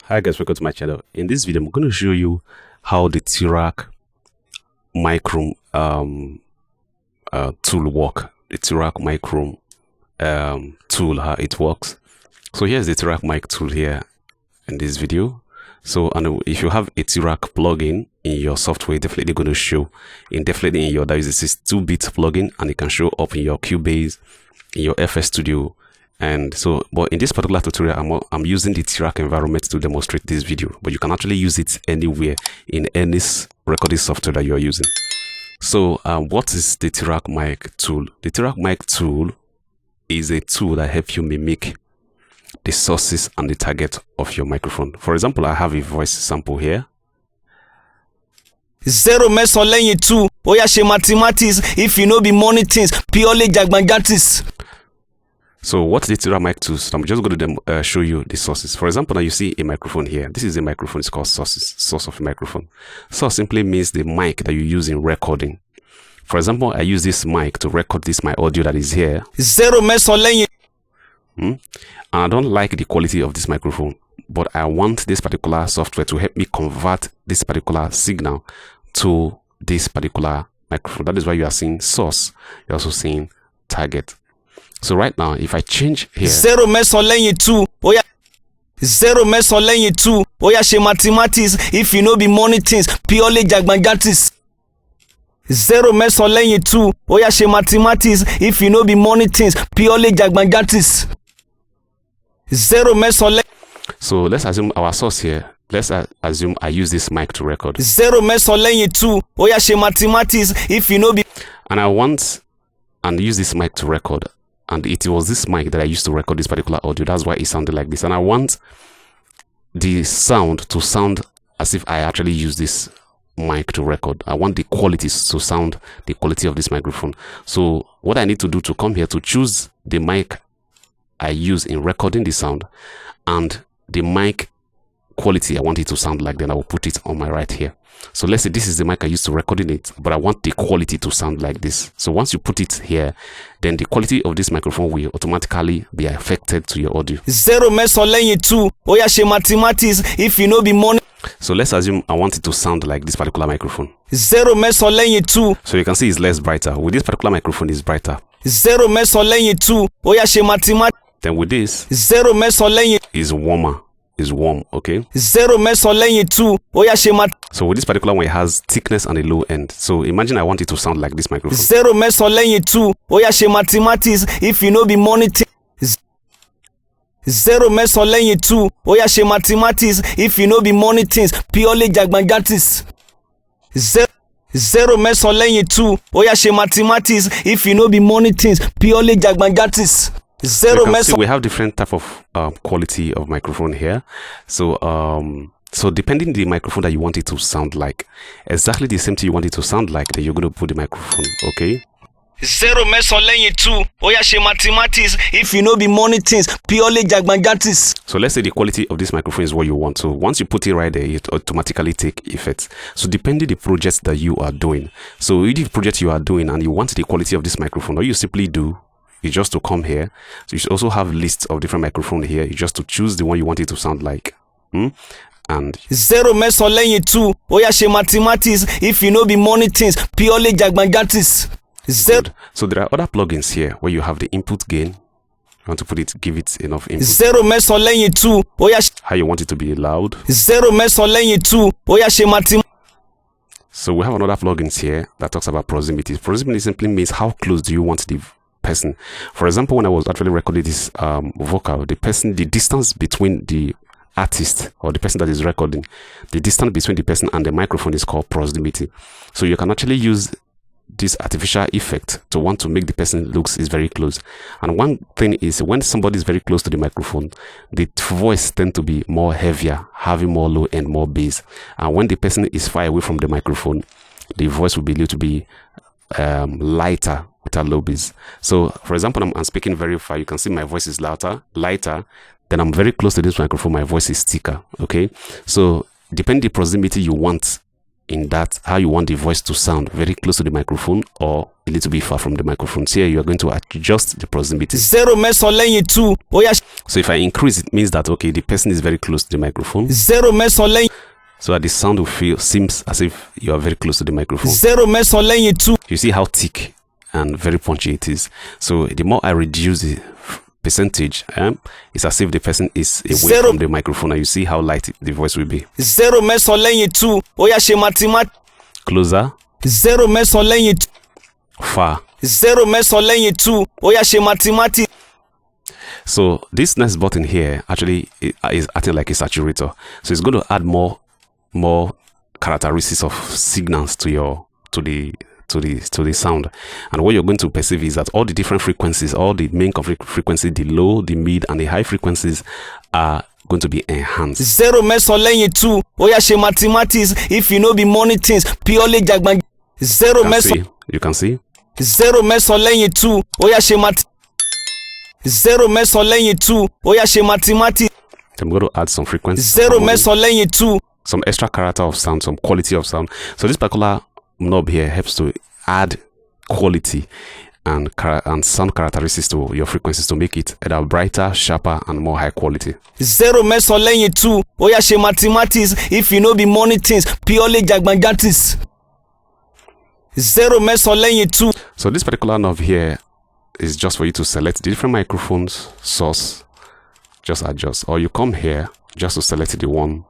Hi guys, welcome to my channel. In this video I'm going to show you how the T-RackS micro tool work. The T-RackS micro tool, how it works. So here's the T-RackS mic tool here in this video. So if you have a T-RackS plugin in your software, definitely going to show definitely in your, that is this 2-bit plugin, and it can show up in your Cubase, in your FS Studio. And so, but in this particular tutorial, I'm using the T-RackS environment to demonstrate this video, but you can actually use it anywhere in any recording software that you're using. So what is the T-RackS mic tool? The T-RackS mic tool is a tool that helps you mimic the sources and the target of your microphone. For example, I have a voice sample here. Zero mess on lane 2. Oya she mathematics. If you know be money things, purely jagbangatis. So what's the T-RackS mic tool? So I'm just going to show you the sources. For example, now you see a microphone here. This is a microphone. It's called sources. Source of a microphone. Source simply means the mic that you use in recording. For example, I use this mic to record my audio that is here. Zero mess on lane. And I don't like the quality of this microphone, but I want this particular software to help me convert this particular signal to this particular microphone. That is why you are seeing source. You're also seeing target. So right now, if I change here, zero mess on lane 2. Oya zero mess on lane 2. Oya she mathematics. If you know be money things, purely jagbangatis. Zero mess on lane 2. Oya she mathematics. If you know be money things, purely jagbangatis. Zero mess on lane. So let's assume our source here. Let's assume I use this mic to record. Zero mess on lane 2. Oya she mathematics. If you know be, and I want and use this mic to record. And it was this mic that I used to record this particular audio. That's why it sounded like this. And I want the sound to sound as if I actually use this mic to record. I want the quality to sound the quality of this microphone. So what I need to do to come here to choose the mic I use in recording the sound and the mic quality I want it to sound like, then I will put it on my right here. So let's say this is the mic I used to recording it, but I want the quality to sound like this. So once you put it here, then the quality of this microphone will automatically be affected to your audio. Zero mess on lane 2. Oya she mathematics. If you know be money. So let's assume I want it to sound like this particular microphone. Zero mess on lane 2. So you can see it's less brighter. With this particular microphone, it's brighter. Zero mess on lane 2. Oya she mathematics. Then with this, zero mess on lane is warmer. Is warm, okay? Zero mess on lane 2. Oya she mat. So with this particular one, it has thickness and a low end. So imagine I want it to sound like this microphone. Zero mess on lane 2. Oya she mathematics. If you know be money zero mess on lane 2. Oya she mathematics. If you know be money things, purely jagbangatis. Zero mess on lane 2. Oya she mathematics. If you know be money things, purely jagbangatis. Zero mess. We have different type of quality of microphone here. So so depending the microphone that you want it to sound like, exactly the same thing you want it to sound like, then you're going to put the microphone, okay? Zero mess on lane 2. Oya she mathematics. If you know be money things, purely jagbangatis. So let's say the quality of this microphone is what you want. So once you put it right there, it automatically take effect. So depending the project that you are doing. So if the project you are doing and you want the quality of this microphone, all you simply do is just to come here. So you should also have lists of different microphones here. You just to choose the one you want it to sound like. And zero mess on lane 2. Oya she mathematics. If you know be money things, purely jagbangatis. So there are other plugins here where you have the input gain. You want to put it, give it enough input. Zero mess on lane 2. Oya how you want it to be loud. Zero mess on lane 2. Oya she mathematics. So we have another plugins here that talks about proximity. Proximity simply means how close do you want the person. For example, when I was actually recording this vocal, the distance between the artist or the person that is recording, the distance between the person and the microphone is called proximity. So you can actually use this artificial effect to want to make the person looks is very close. And one thing is when somebody is very close to the microphone, the voice tend to be more heavier, having more low and more bass. And when the person is far away from the microphone, the voice will be a little bit lighter with a low bass. So for example, I'm speaking very far. You can see my voice is lighter. Then I'm very close to this microphone. My voice is thicker. Okay. So depending the proximity you want in that how you want the voice to sound, very close to the microphone or a little bit far from the microphone. So here you are going to adjust the proximity. 0 mẹ́sàn lẹ́yìn 2 ó yá. So if I increase, it means that okay, the person is very close to the microphone. 0 mẹ́sàn lẹ́yìn. So that the sound will seems as if you are very close to the microphone. 0 mẹ́sàn lẹ́yìn 2. You see how thick and very punchy it is. So the more I reduce the percentage, it's as if the person is away from the microphone, and you see how light the voice will be. 0 mẹ́sàn lẹ́yìn 2 ó yá ṣe mathematics. Closer. 0 mẹ́sàn lẹ́yìn 2. Far. 0 mẹ́sàn lẹ́yìn 2 ó yá ṣe mathematics. So this next button here actually is acting like a saturator. So it's going to add more characteristics of signals to the sound. And what you're going to perceive is that all the different frequencies, all the main frequency, the low, the mid, and the high frequencies are going to be enhanced. 0 mẹ́sàn lẹ́yìn 2 ó yá ṣe mathematics. If you know be money things purely jagban. 0 mẹ́sàn. You can see. 0 mẹ́sàn lẹ́yìn 2 ó yá ṣe 0 mẹ́sàn lẹ́yìn 2 ó yá ṣe mathematics. I'm going to add some frequency. 0 mẹ́sàn lẹ́yìn 2. Some extra character of sound, some quality of sound. So this particular knob here helps to add quality and sound characteristics to your frequencies to make it either brighter, sharper, and more high quality. 0 mẹ́sàn lẹ́yìn 2 ó yá ṣe mathematics. If you know be money things purely jagbanjantis. 0 mẹ́sàn lẹ́yìn 2. So this particular knob here is just for you to select the different microphones source, just adjust, or you come here just to select the one.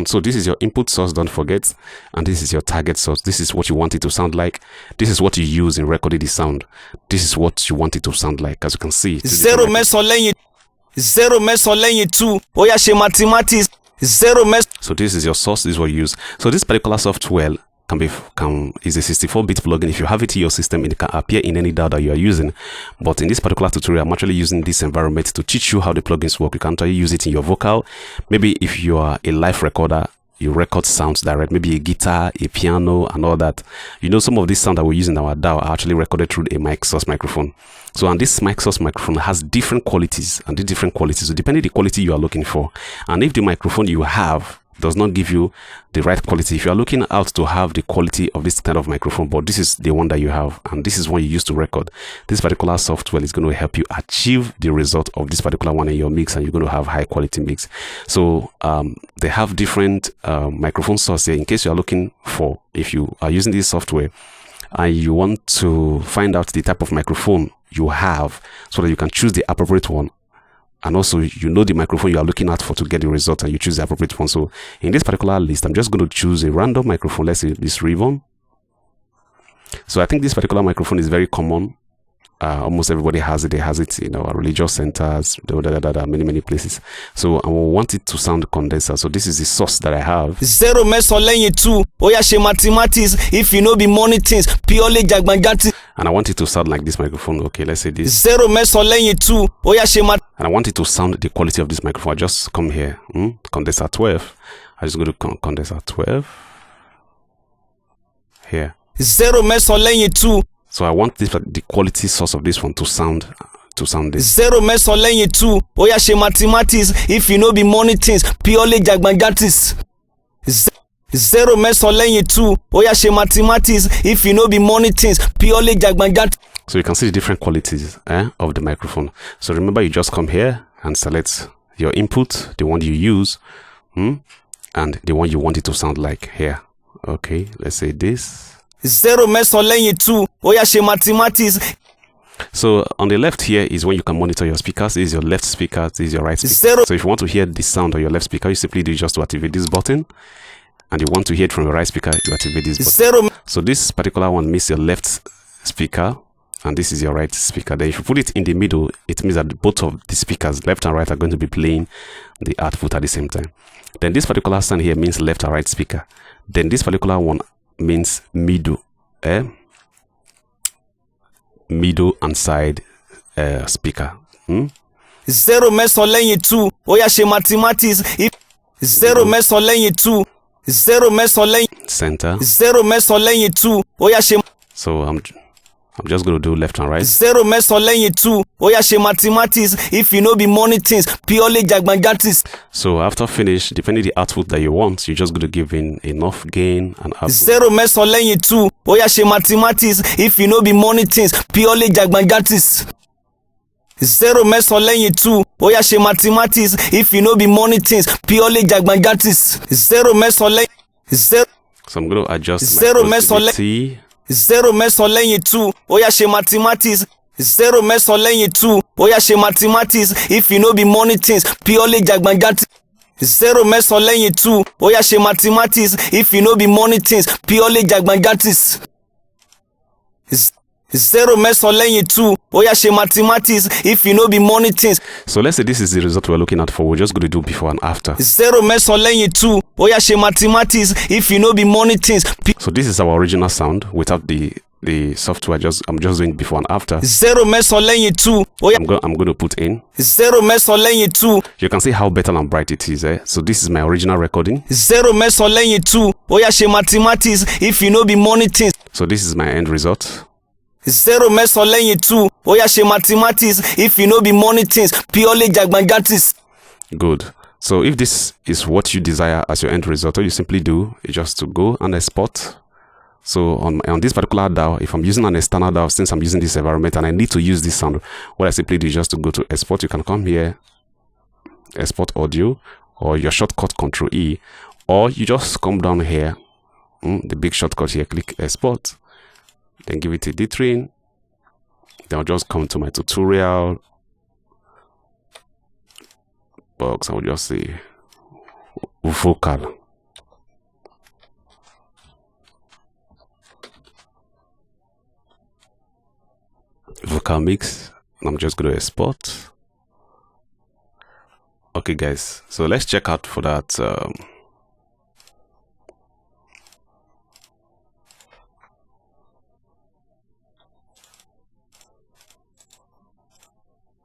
So this is your input source, don't forget, and this is your target source. This is what you want it to sound like. This is what you use in recording the sound. This is what you want it to sound like, as you can see. 0 mẹ́sàn lẹ́yìn 0 mẹ́sàn lẹ́yìn 2 ó yá ṣe mathematics. 0 mẹ́sàn. So this is your source. This is what you use. So this particular software is a 64-bit plugin. If you have it in your system, it can appear in any DAW that you are using. But in this particular tutorial, I'm actually using this environment to teach you how the plugins work. You can actually use it in your vocal. Maybe if you are a live recorder, you record sounds direct, maybe a guitar, a piano, and all that. You know, some of these sound that we're using in our DAW are actually recorded through a mic source microphone. So, and this mic source microphone has different qualities, and the different qualities, so depending on the quality you are looking for. And if the microphone you have does not give you the right quality, if you are looking out to have the quality of this kind of microphone, but this is the one that you have, and this is one you use to record, this particular software is going to help you achieve the result of this particular one in your mix, and you're going to have high quality mix. So they have different microphone sources here in case you are looking for, if you are using this software and you want to find out the type of microphone you have so that you can choose the appropriate one. And also, you know the microphone you are looking at for to get the result, and you choose the appropriate one. So in this particular list, I'm just going to choose a random microphone. Let's say this Ribbon. So I think this particular microphone is very common. Almost everybody has it. They has it in our religious centers, many places. So I want it to sound condenser. So this is the source that I have. 0 mẹ́sàn lẹ́yìn 2 ó yá ṣe mathematics. If you know be money things purely jagbanjanti. And I want it to sound like this microphone. Okay, let's say this. 0 mẹ́sàn lẹ́yìn 2 ó yá ṣe mathematics. And I want it to sound the quality of this microphone. I just come here, condenser 12. I just go to condenser 12 here. 0 mẹ́sàn lẹ́yìn 2. So I want the quality source of this one to sound this. 0 mẹ́sàn lẹ́yìn 2 ó yá ṣe mathematics. If you know be money things purely jagbanjantis. 0 mẹ́sàn lẹ́yìn 2 ó yá ṣe mathematics. If you know be money things purely jagbanjantis. So you can see the different qualities of the microphone. So remember, you just come here and select your input, the one you use, and the one you want it to sound like here. Okay, let's say this. 0 mẹ́sàn lẹ́yìn 2 ó yá ṣe mathematics. So on the left here is when you can monitor your speakers. This is your left speaker, this is your right speaker. So if you want to hear the sound of your left speaker, you simply do just to activate this button. And you want to hear it from your right speaker, you activate this button. So this particular one means your left speaker, and this is your right speaker. Then if you put it in the middle, it means that both of the speakers, left and right, are going to be playing the output at the same time. Then this particular stand here means left and right speaker. Then this particular one means middle, middle and side speaker. 0 mẹ́sàn lẹ́yìn 2 ó yá ṣe mathematics. 0 mẹ́sàn lẹ́yìn 2 0 mẹ́sàn lẹ́yìn center. 0 mẹ́sàn lẹ́yìn 2 ó yá ṣe. So I'm just going to do left and right. 0 mẹ́sàn lẹ́yìn 2 ó yá ṣe mathematics if you no be money things purely jagbanjantis. So after finish, depending the output that you want, you're just going to give in enough gain and output. 0 mẹ́sàn lẹ́yìn 2 ó yá ṣe mathematics if you no be money things purely jagbanjantis. 0 mẹ́sàn lẹ́yìn 2 ó yá ṣe mathematics if you no be money things purely jagbanjantis. 0 mẹ́sàn lẹ́yìn 0. So I'm going to adjust my 0 mẹ́sàn positivity. 0 mẹ́sàn lẹ́yìn 2 ó yá ṣe mathematics. 0 mẹ́sàn lẹ́yìn 2 ó yá ṣe mathematics if you no be money things purely jagbanjantis. 0 mẹ́sàn lẹ́yìn 2 ó yá ṣe mathematics if you no be money things purely jagbanjantis. 0 mẹ́sàn lẹ́yìn 2 ó yá ṣe mathematics if you no be money things. So let's say this is the result we're looking at for. We're just going to do before and after. 0 mẹ́sàn lẹ́yìn 2 ó yá ṣe mathematics if you no be money things. So this is our original sound without the software. I'm just doing before and after. 0 mẹ́sàn lẹ́yìn 2 ó yá. I'm going to put in. 0 mẹ́sàn lẹ́yìn 2. You can see how better and bright it is. So this is my original recording. 0 mẹ́sàn lẹ́yìn 2 ó yá ṣe mathematics if you no be money things. So this is my end result. 0 mẹ́sàn lẹ́yìn 2 ó yá ṣe mathematics if you no be money things purely jagbanjantis. Good. So if this is what you desire as your end result, all you simply do is just to go and export. So on this particular DAW, if I'm using an external DAW, since I'm using this environment and I need to use this sound, what I simply do is just to go to export. You can come here, export audio, or your shortcut Control E, or you just come down here, the big shortcut here, click export, then give it a D-train. Then I'll just come to my tutorial box. I will just say vocal. Vocal mix, and I'm just going to export. Okay guys, so let's check out for that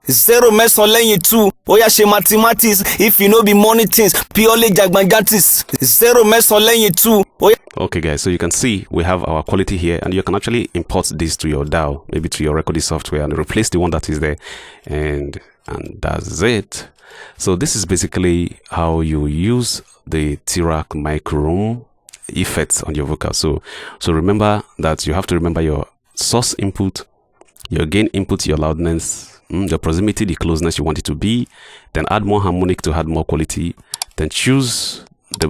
0 mẹ́sàn lẹ́yìn 2 ó yá ṣe mathematics if you no be money things purely jagbanjantis. 0 mẹ́sàn lẹ́yìn 2 ó yá. Okay guys, so you can see we have our quality here, and you can actually import this to your DAW, maybe to your recording software, and replace the one that is there, and that's it. So this is basically how you use the T-RackS microphone effects on your vocal. So remember that you have to remember your source input, your gain input, your loudness, the proximity, the closeness you want it to be, then add more harmonic to add more quality, then choose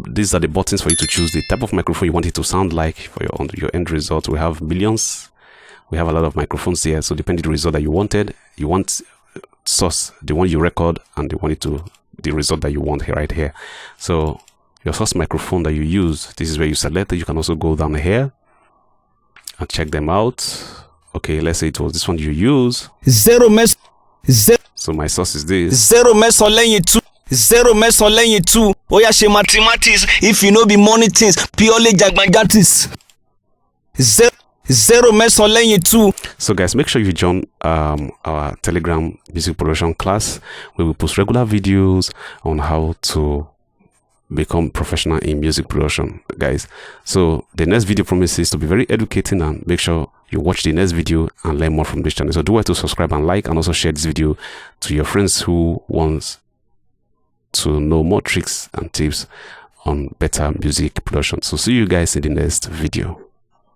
these are the buttons for you to choose the type of microphone you want it to sound like for your end result. We have millions, we have a lot of microphones here, so depending on the result that you wanted, you want source, the one you record, and the result that you want here, right here. So your source microphone that you use, this is where you select it. You can also go down here and check them out. Okay, let's say it was this one you use. 0 mẹ́sàn. So my source is this. 0 mẹ́sàn lẹ́yìn 2. 0 mẹ́sàn lẹ́yìn 2 ó yá ṣe mathematics if you no be money things purely jagbanjantis. 0 mẹ́sàn lẹ́yìn 2. So guys, make sure you join our Telegram music production class, where we post regular videos on how to become professional in music production, guys. So the next video promises to be very educating, and make sure you watch the next video and learn more from this channel. So do well to subscribe and like, and also share this video to your friends who wants to know more tricks and tips on better music production. So see you guys in the next video.